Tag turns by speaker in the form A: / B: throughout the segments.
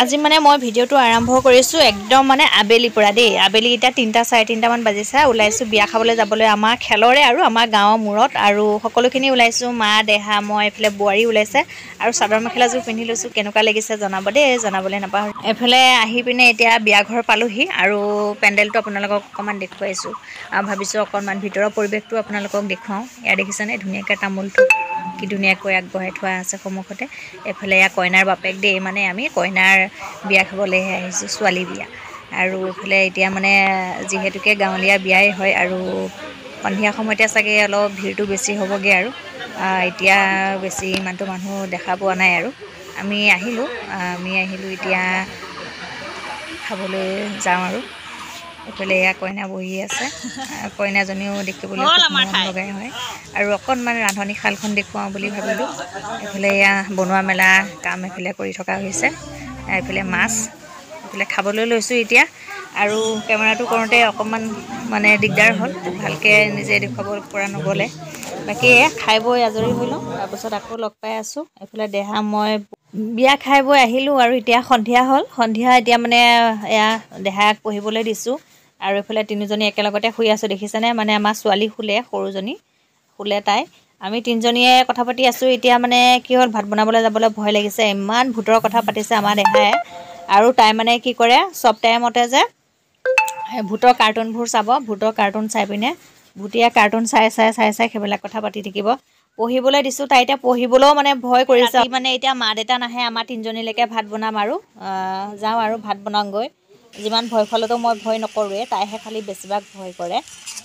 A: আজি মানে মই ভিডিঅ'টো আৰম্ভ কৰিছোঁ একদম মানে আবেলিৰ পৰা দেই। আবেলি এতিয়া 3টা 3:30 মান বাজিছে। ওলাইছোঁ বিয়া খাবলৈ যাবলৈ আমাৰ খেলৰে আৰু আমাৰ গাঁৱৰ মূৰত আৰু সকলোখিনি ওলাইছোঁ। মা, দেহা, মই, এইফালে বোৱাৰী ওলাইছে আৰু চাদৰ মেখেলাযোৰ পিন্ধি লৈছোঁ। কেনেকুৱা লাগিছে জনাব দেই, জনাবলৈ নাপাহৰিব। এইফালে আহি পিনে এতিয়া বিয়া ঘৰ পালোহি আৰু পেণ্ডেলটো আপোনালোকক অকণমান দেখুৱাইছোঁ আৰু ভাবিছোঁ অকণমান ভিতৰৰ পৰিৱেশটো আপোনালোকক দেখুৱাওঁ। এয়া দেখিছেনে ধুনীয়াকৈ তামোল থোক কি ধুনীয়াকৈ আগবঢ়াই থোৱা আছে সন্মুখতে। এইফালে এয়া কইনাৰ বাপেক দেই, মানে আমি কইনাৰ বিয়া খাবলৈহে আহিছোঁ, ছোৱালী বিয়া। আৰু এইফালে এতিয়া মানে যিহেতুকে গাঁৱলীয়া বিয়াই হয় আৰু সন্ধিয়া সময়তে চাগে অলপ ভিৰটো বেছি হ'বগৈ আৰু এতিয়া বেছি ইমানটো মানুহ দেখা পোৱা নাই আৰু আমি আহিলোঁ এতিয়া খাবলৈ যাওঁ আৰু এইফালে এয়া কইনা বহি আছে। কইনাজনীও দেখিবলৈ খুব মৰম লগাই হয় আৰু অকণমান ৰান্ধনীশালখন দেখুৱাওঁ বুলি ভাবিলোঁ। এইফালে এয়া বনোৱা মেলা কাম এইফালে কৰি থকা হৈছে। এইফালে মাছ, এইফালে খাবলৈ লৈছোঁ এতিয়া আৰু কেমেৰাটো কৰোঁতে অকণমান মানে দিগদাৰ হ'ল, ভালকৈ নিজে দেখুৱাব পৰা নগ'লে। বাকী খাই বৈ আজৰি হৈ লওঁ, তাৰপিছত আকৌ লগ পাই আছোঁ। এইফালে দেহা মই বিয়া খাই বৈ আহিলোঁ আৰু এতিয়া সন্ধিয়া হ'ল। সন্ধিয়া এতিয়া মানে এয়া দেহাক পঢ়িবলৈ দিছোঁ আৰু এইফালে তিনিজনী একেলগতে শুই আছোঁ দেখিছেনে। মানে আমাৰ ছোৱালী শুলে, সৰুজনী শুলে তাই। আমি তিনিজনীয়ে কথা পাতি আছোঁ। এতিয়া মানে কি হ'ল, ভাত বনাবলৈ যাবলৈ ভয় লাগিছে। ইমান ভূতৰ কথা পাতিছে আমাৰ দেহাই আৰু তাই মানে কি কৰে চব টাইমতে যে ভূতৰ কাৰ্টুনবোৰ চাব, ভূতৰ কাৰ্টুন চাই পিনে ভূতীয়া কাৰ্টুন চাই সেইবিলাক কথা পাতি থাকিব। পঢ়িবলৈ দিছোঁ, তাই এতিয়া পঢ়িবলৈও মানে ভয় কৰিছে। মানে এতিয়া মা দেউতা নাহে, আমাৰ তিনিজনীলৈকে ভাত বনাম আৰু যাওঁ আৰু ভাত বনাওঁগৈ। যিমান ভয় খোৱালেতো মই ভয় নকৰোঁৱেই, তাইহে খালি বেছিভাগ ভয় কৰে।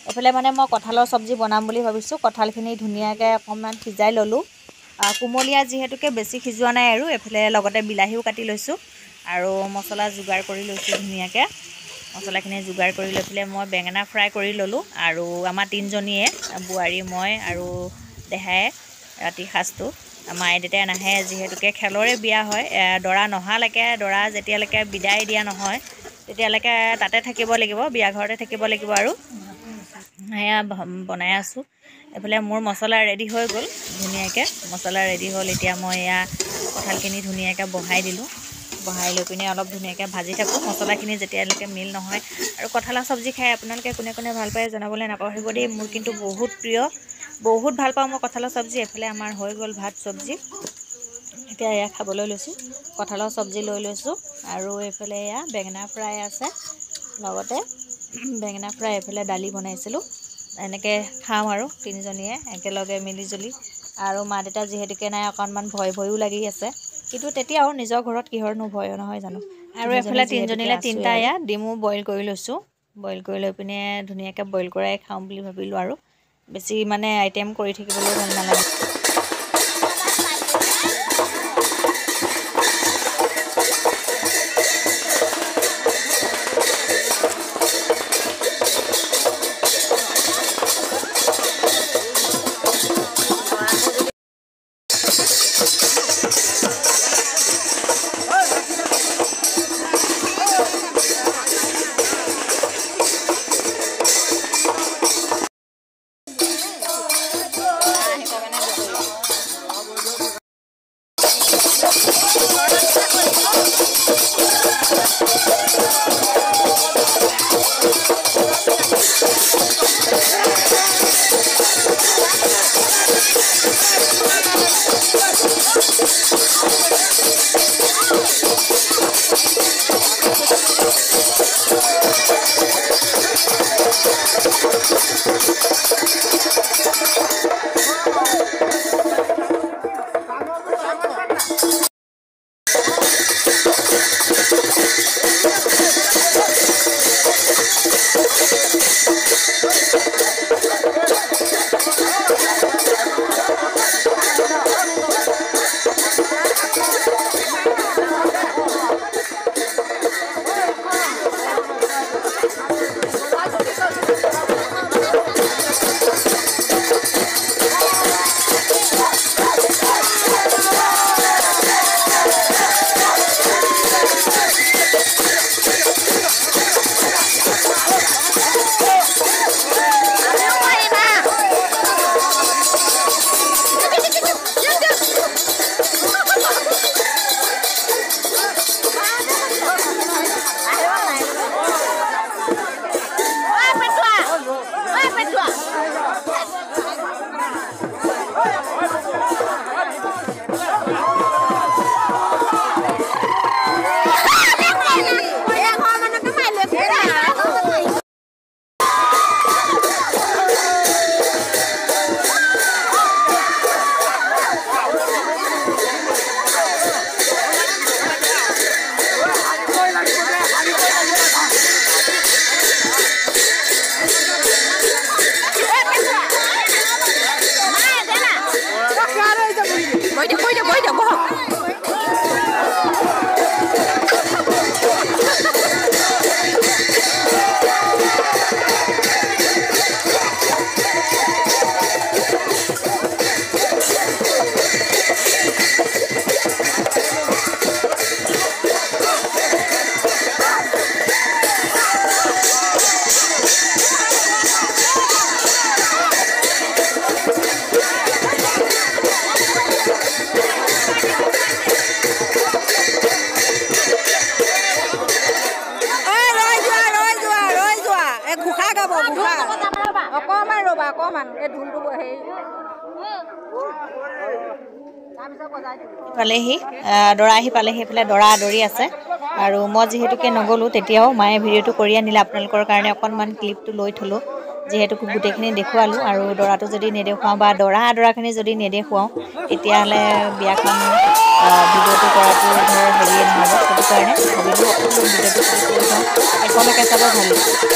A: এইফালে মানে মই কঁঠালৰ চব্জি বনাম বুলি ভাবিছোঁ। কঁঠালখিনি ধুনীয়াকৈ অকণমান সিজাই ল'লোঁ, কুমলীয়া যিহেতুকে বেছি সিজোৱা নাই আৰু এইফালে লগতে বিলাহীও কাটি লৈছোঁ আৰু মছলা যোগাৰ কৰি লৈছোঁ ধুনীয়াকৈ। মছলাখিনি যোগাৰ কৰি লৈ পেলাই মই বেঙেনা ফ্ৰাই কৰি ল'লোঁ আৰু আমাৰ তিনিজনীয়ে বোৱাৰী, মই আৰু দেহাই ৰাতিৰ সাজটো। মায়ে দেউতাই নাহে যিহেতুকে খেলৰে বিয়া হয়। দৰা নহালৈকে, দৰা যেতিয়ালৈকে বিদায় দিয়া নহয় তেতিয়ালৈকে তাতে থাকিব লাগিব, বিয়া ঘৰতে থাকিব লাগিব আৰু সেয়া বনাই আছোঁ। এইফালে মোৰ মছলা ৰেডি হৈ গ'ল ধুনীয়াকৈ, মছলা ৰেডি হ'ল। এতিয়া মই এয়া কঁঠালখিনি ধুনীয়াকৈ বহাই দিলোঁ, বহাই লৈ পিনে অলপ ধুনীয়াকৈ ভাজি থাকোঁ মছলাখিনি যেতিয়ালৈকে মিল নহয়। আৰু কঁঠালৰ চব্জি খাই আপোনালোকে কোনে কোনে ভাল পায় জনাবলৈ নাপাহৰিব দেই। মোৰ কিন্তু বহুত প্ৰিয়, বহুত ভাল পাওঁ মই কঁঠালৰ চব্জি। এইফালে আমাৰ হৈ গ'ল ভাত চব্জি, এতিয়া এয়া খাবলৈ লৈছোঁ। কঁঠালৰ চব্জি লৈ লৈছোঁ আৰু এইফালে এয়া বেঙেনা ফ্ৰাই আছে, লগতে বেঙেনা ফ্ৰাই, এইফালে দালি বনাইছিলোঁ। এনেকৈ খাওঁ আৰু তিনিজনীয়ে একেলগে মিলি জুলি। আৰু মা দেউতা যিহেতুকে নাই অকণমান ভয়ো লাগি আছে, কিন্তু তেতিয়াও নিজৰ ঘৰত কিহৰনো ভয় নহয় জানো। আৰু এইফালে তিনিজনীলৈ 3টা এয়া ডিমো বইল কৰি লৈছোঁ। বইল কৰি লৈ পিনে ধুনীয়াকৈ বইল কৰাই খাওঁ বুলি ভাবিলোঁ আৰু বেছি মানে আইটেম কৰি থাকিবলৈও ভাল নালাগে।
B: অকমান এই ঢোলটো হেৰি
A: পালেহি দৰা আহি পালেহি এইফালে দৰা আদৰি আছে আৰু মই যিহেতুকে নগ'লোঁ তেতিয়াও মায়ে ভিডিঅ'টো কৰি আনিলে আপোনালোকৰ কাৰণে অকণমান ক্লিপটো লৈ থ'লোঁ যিহেতু গোটেইখিনি দেখুৱালোঁ আৰু দৰাটো যদি নেদেখুৱাওঁ বা দৰা আদৰাখিনি যদি নেদেখুৱাওঁ তেতিয়াহ'লে বিয়াখন ভিডিঅ'টো কৰাটো ধৰ হেৰিয়ে নহ'ব সেইটো কাৰণে ভাবিলোঁ অকণমান ভিডিঅ'টো ক্লিপ লৈ থওঁ শেষলৈকে চাব ভাল লাগিব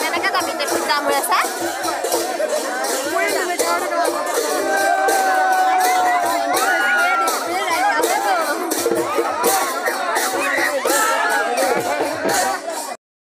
B: এনেকৈ যাবি দেখোন যাম হৈ আছে